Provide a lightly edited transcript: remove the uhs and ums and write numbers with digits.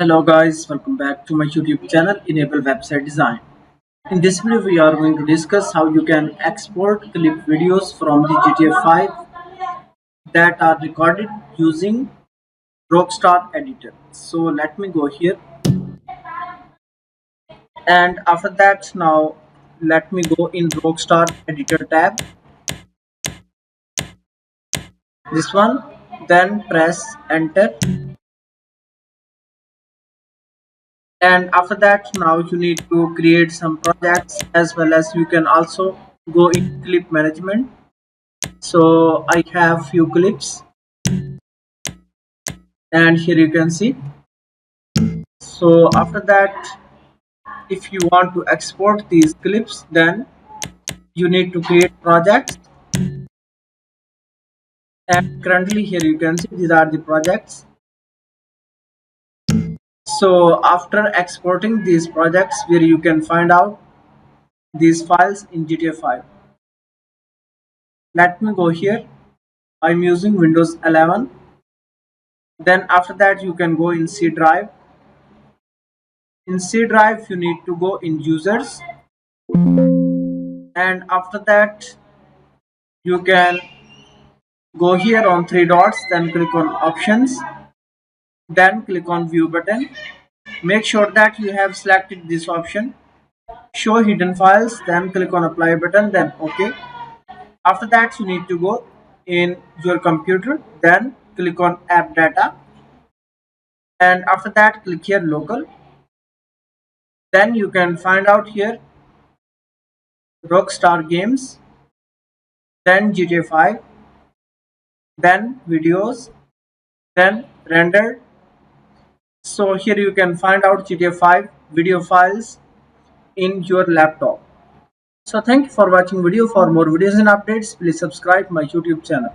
Hello guys, welcome back to my YouTube channel Enable Website Design. In this video we are going to discuss how you can export clip videos from the GTA 5 that are recorded using Rockstar Editor. So let me go here, and after that now let me go in Rockstar Editor tab, this one, then press enter, and after that now you need to create some projects, as well as you can also go in clip management. So I have few clips, and here you can see. So after that, if you want to export these clips, then you need to create projects, and currently here you can see these are the projects. So after exporting these projects, where you can find out these files in GTA 5, let me go here. I'm using Windows 11. Then after that you can go in C drive. In C drive you need to go in users, and after that you can go here on three dots, then click on options, then click on view button. Make sure that you have selected this option, show hidden files, then click on apply button, then OK. After that you need to go in your computer, then click on app data, and after that click here local. Then you can find out here Rockstar Games, then GTA 5, then videos, then rendered. So here you can find out GTA 5 video files in your laptop. So thank you for watching video. For more videos and updates, please subscribe my YouTube channel.